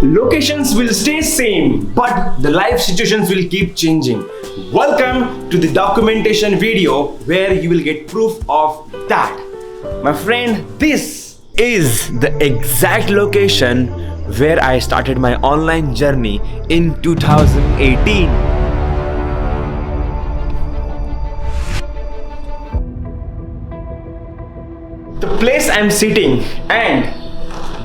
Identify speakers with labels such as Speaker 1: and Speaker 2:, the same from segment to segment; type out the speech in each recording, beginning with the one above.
Speaker 1: Locations will stay same, but the life situations will keep changing. Welcome to the documentation video where you will get proof of that. My friend, this is the exact location where I started my online journey in 2018. The place I'm sitting and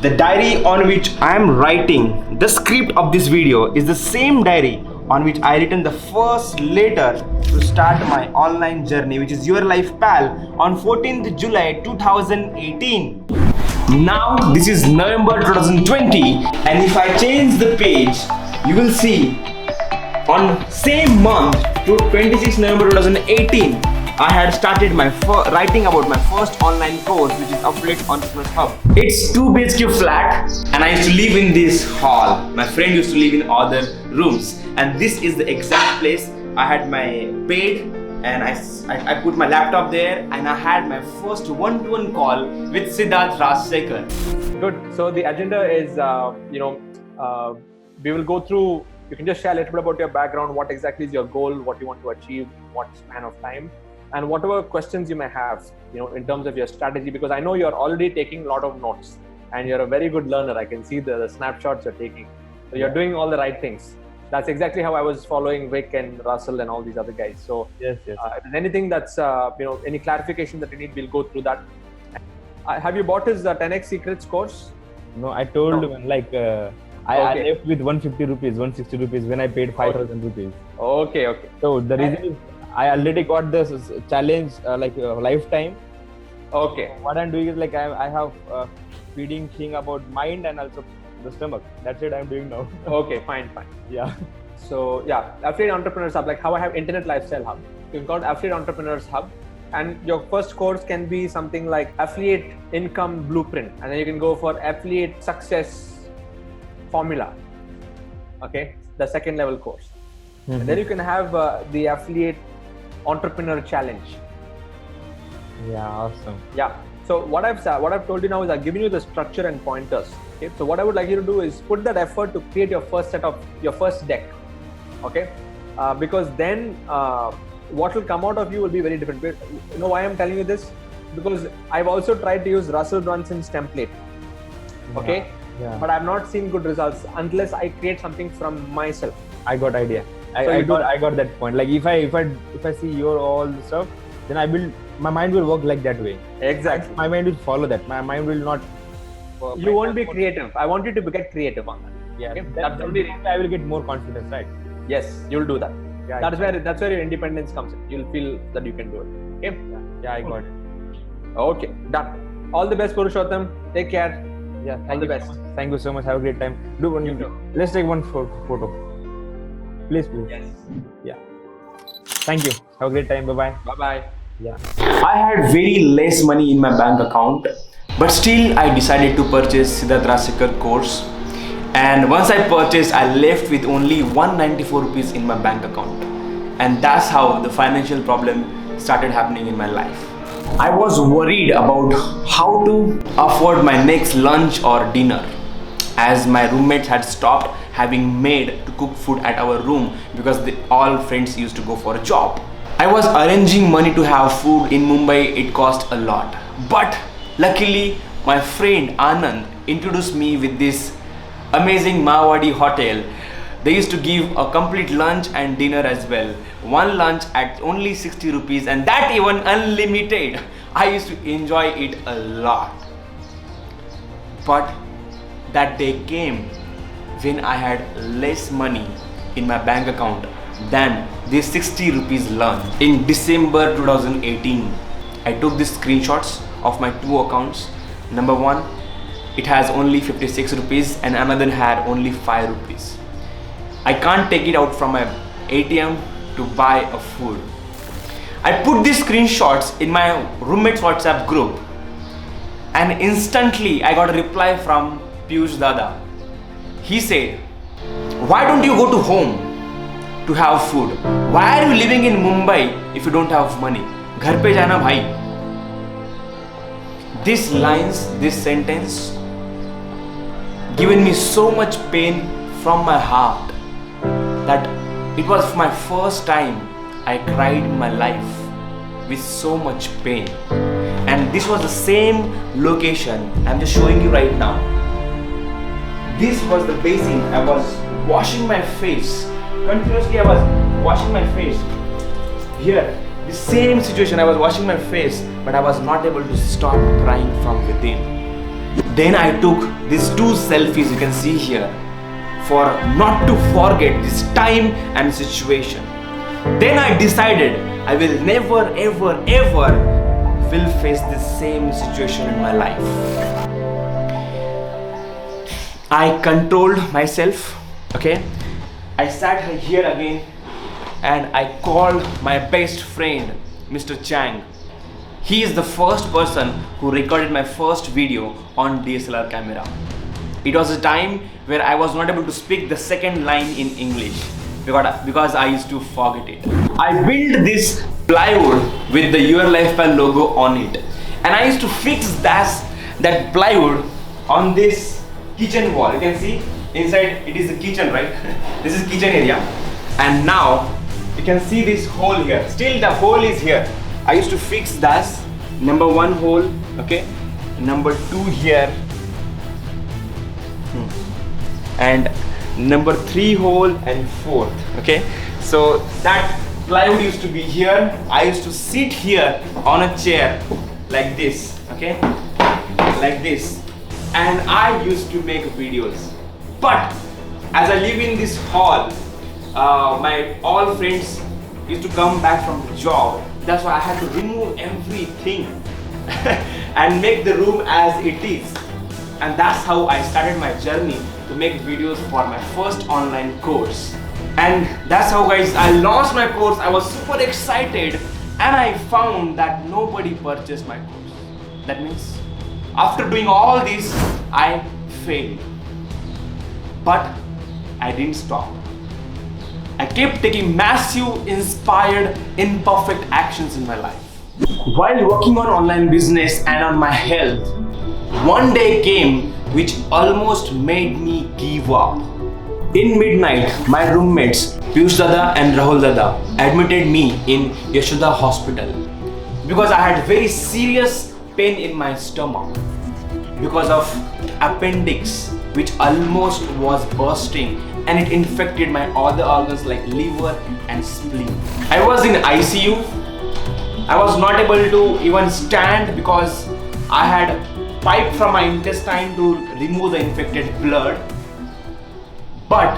Speaker 1: the diary on which I am writing the script of this video is the same diary on which I written the first letter to start my online journey, which is UrLifePal, on 14th July 2018. Now this is November 2020, and if I change the page, you will see on same month to 26 November 2018, I had started my writing about my first online course, which is Affiliate Entrepreneurs Hub. It's 2 BHK flat, and I used to live in this hall. My friend used to live in other rooms, and this is the exact place. I had my bed, and I put my laptop there, and I had my first one-to-one call with Siddharth Rajsekar.
Speaker 2: Good. So the agenda is, we will go through. You can just share a little bit about your background, what exactly is your goal, what you want to achieve, what span of time, and whatever questions you may have, in terms of your strategy, because I know you're already taking a lot of notes and you're a very good learner. I can see the snapshots you're taking. So you're doing all the right things. That's exactly how I was following Vic and Russell and all these other guys. So
Speaker 3: yes.
Speaker 2: If there's anything that's, any clarification that you need, we'll go through that. Have you bought his 10x Secrets course?
Speaker 3: No, I told him I left with 150 rupees, 160 rupees when I paid 5,000 rupees.
Speaker 2: Okay.
Speaker 3: So the reason is I already got this challenge lifetime.
Speaker 2: Okay.
Speaker 3: What I'm doing is I have feeding thing about mind and also the stomach. That's it I'm doing now.
Speaker 2: Okay, fine.
Speaker 3: Yeah.
Speaker 2: So Affiliate Entrepreneurs Hub, like how I have Internet Lifestyle Hub. You can call it Affiliate Entrepreneurs Hub, and your first course can be something like Affiliate Income Blueprint, and then you can go for Affiliate Success Formula. Okay, the second level course. Mm-hmm. And then you can have the Affiliate Entrepreneur Challenge.
Speaker 3: Yeah, awesome.
Speaker 2: Yeah. So what I've told you now is I've given you the structure and pointers. Okay. So what I would like you to do is put that effort to create your first deck. Okay. Because then what will come out of you will be very different. You know why I'm telling you this? Because I've also tried to use Russell Brunson's template. Okay.
Speaker 3: Yeah.
Speaker 2: But I've not seen good results unless I create something from myself.
Speaker 3: I got idea. I got that point. Like if I see your all the stuff, then my mind will work like that way.
Speaker 2: Exactly.
Speaker 3: My mind will follow that. My mind will not.
Speaker 2: You won't be creative. I want you to get creative on that.
Speaker 3: Yeah.
Speaker 2: Okay?
Speaker 3: That's only I will get more confidence, right?
Speaker 2: Yes, you'll do that.
Speaker 3: Yeah,
Speaker 2: that's where your independence comes in. You'll feel that you can do it. Okay.
Speaker 3: Yeah, I got it.
Speaker 2: Okay, done. All the best, Purushottam. Take care.
Speaker 3: Yeah.
Speaker 2: All the best.
Speaker 3: Thank you so much. Have a great time. Let's take one photo. Please.
Speaker 2: Yes.
Speaker 3: Yeah. Thank you. Have a great time. Bye-bye.
Speaker 2: Bye-bye.
Speaker 3: Yeah.
Speaker 1: I had very less money in my bank account, but still I decided to purchase Siddharth Rajsekar course. And once I purchased, I left with only 194 rupees in my bank account. And that's how the financial problem started happening in my life. I was worried about how to afford my next lunch or dinner, as my roommates had stopped having maid to cook food at our room because all friends used to go for a job. I was arranging money to have food in Mumbai. It cost a lot. But luckily, my friend Anand introduced me with this amazing Mawadi hotel. They used to give a complete lunch and dinner as well. One lunch at only 60 rupees, and that even unlimited. I used to enjoy it a lot. But that day came when I had less money in my bank account than this 60 rupees lunch. In December 2018, I took these screenshots of my 2 accounts. Number one, it has only 56 rupees and another had only 5 rupees. I can't take it out from my ATM to buy a food. I put these screenshots in my roommate's WhatsApp group, and instantly I got a reply from Piyush Dada. He said, "Why don't you go to home to have food? Why are you living in Mumbai if you don't have money? Ghar pe jana bhai." This sentence given me so much pain from my heart that it was my first time I cried in my life with so much pain. And this was the same location I'm just showing you right now. This was the basin. I was washing my face. Continuously I was washing my face. Here, the same situation, I was washing my face, but I was not able to stop crying from within. Then I took these 2 selfies you can see here for not to forget this time and situation. Then I decided I will never ever will face the same situation in my life. I controlled myself, okay? I sat here again and I called my best friend, Mr. Chang. He is the first person who recorded my first video on DSLR camera. It was a time where I was not able to speak the second line in English because I used to forget it. I built this plywood with the UrLifePal logo on it, and I used to fix that plywood on this kitchen wall. You can see inside it is the kitchen, right? This is kitchen area, and now you can see this hole here. Still the hole is here. I used to fix that number 1 hole, okay, number 2 here, and number 3 hole and 4th, okay. So that plywood used to be here. I used to sit here on a chair like this, okay, like this, and I used to make videos. But as I live in this hall, my all friends used to come back from the job. That's why I had to remove everything and make the room as it is. And that's how I started my journey to make videos for my first online course. And that's how, guys, I launched my course. I was super excited and I found that nobody purchased my course. That means after doing all this, I failed. But I didn't stop. I kept taking massive, inspired, imperfect actions in my life. While working on online business and on my health, one day came which almost made me give up. In midnight, my roommates Piyush Dada and Rahul Dada admitted me in Yashoda hospital because I had very serious pain in my stomach because of appendix which almost was bursting, and it infected my other organs like liver and spleen. I was in ICU. I was not able to even stand because I had pipe from my intestine to remove the infected blood. But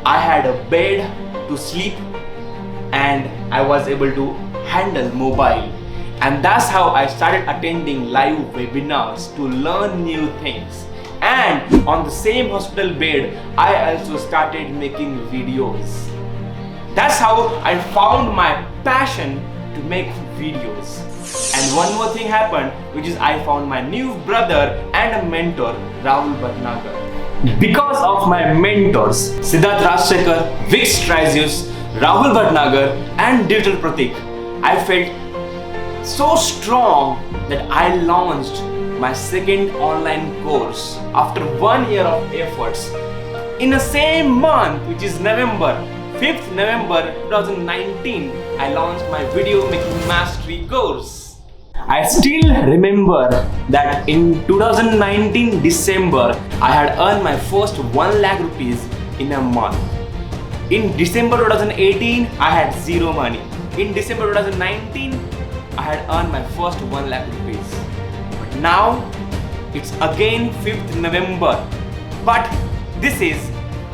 Speaker 1: I had a bed to sleep and I was able to handle mobile. And that's how I started attending live webinars to learn new things. And on the same hospital bed, I also started making videos. That's how I found my passion to make videos. And one more thing happened, which is I found my new brother and a mentor, Rahul Bhatnagar. Because of my mentors, Siddharth, Rajsekar, Vix Trazius, Rahul Bhatnagar and Digital Pratik, I felt so strong that I launched my second online course after 1 year of efforts. In the same month, which is November, 5th November 2019, I launched my video making mastery course. I still remember that in 2019 December, I had earned my first 1 lakh rupees in a month. In December 2018, I had zero money. In December 2019, I had earned my first 1 lakh rupees. But now, it's again 5th November. But this is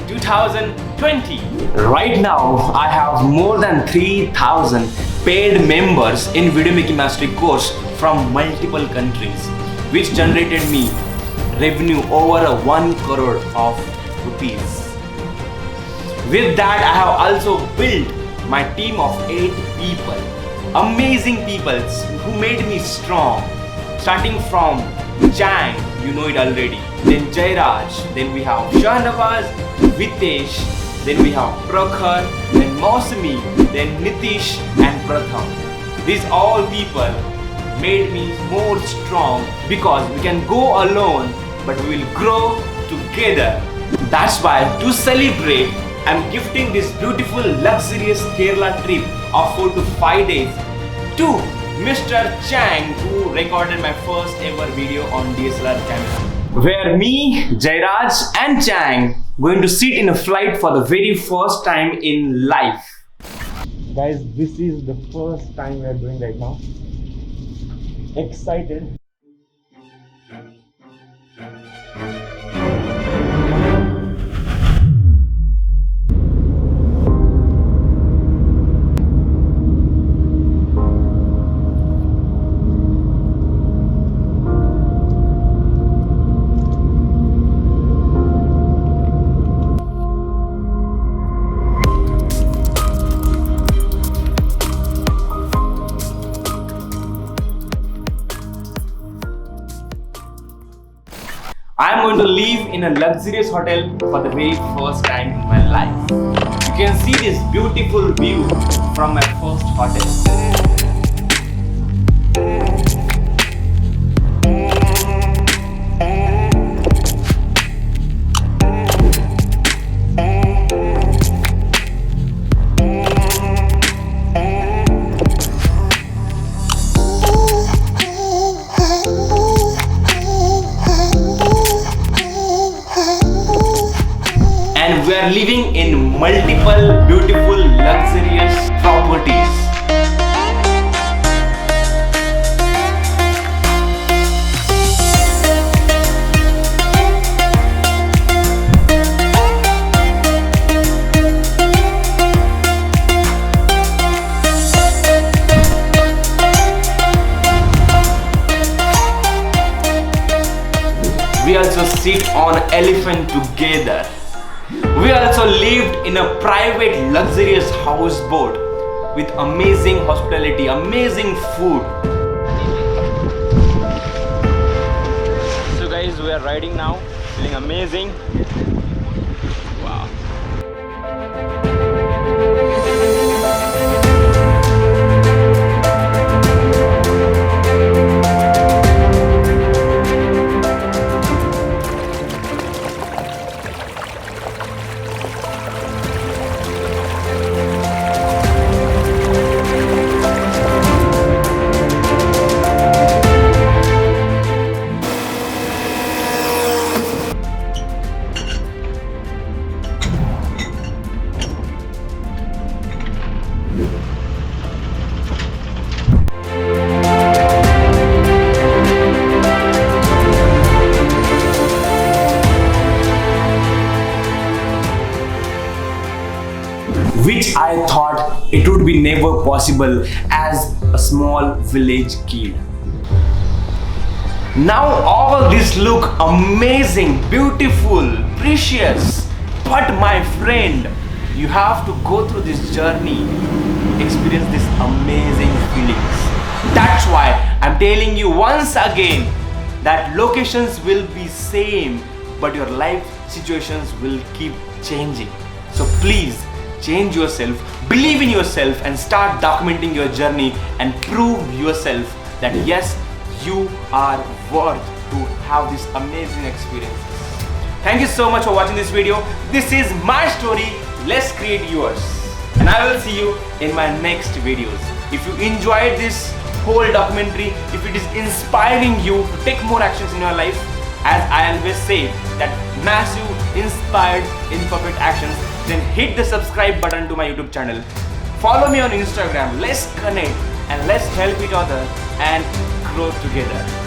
Speaker 1: 2020. Right now, I have more than 3,000 paid members in Video Making Mastery course from multiple countries, which generated me revenue over 1 crore of rupees. With that, I have also built my team of 8 people, amazing people who made me strong. Starting from Chang, you know it already, then Jairaj, then we have Shahnawaz, Vitesh, then we have Prakhar, then Mausami, then Nitish and Pratham. These all people made me more strong because we can go alone but we will grow together. That's why, to celebrate, I'm gifting this beautiful luxurious Kerala trip of 4 to 5 days to Mr. Chang, who recorded my first ever video on DSLR camera. Where me, Jairaj and Chang going to sit in a flight for the very first time in life.
Speaker 3: Guys, this is the first time we are doing right now. Excited.
Speaker 1: I'm going to live in a luxurious hotel for the very first time in my life. You can see this beautiful view from my first hotel. And we are living in multiple beautiful luxurious properties. We also sit on elephant together. We also lived in a private luxurious houseboat with amazing hospitality, amazing food.
Speaker 3: So guys, we are riding now, feeling amazing. Wow.
Speaker 1: Which I thought it would be never possible as a small village kid. Now all this look amazing, beautiful, precious. But my friend, you have to go through this journey, experience these amazing feelings. That's why I'm telling you once again that locations will be same, but your life situations will keep changing. So please change yourself, believe in yourself, and start documenting your journey and prove yourself that yes, you are worth to have this amazing experiences. Thank you so much for watching this video. This is my story. Let's create yours. And I will see you in my next videos. If you enjoyed this whole documentary, if it is inspiring you to take more actions in your life, as I always say, that massive, inspired, imperfect actions, then hit the subscribe button to my YouTube channel. Follow me on Instagram. Let's connect and let's help each other and grow together.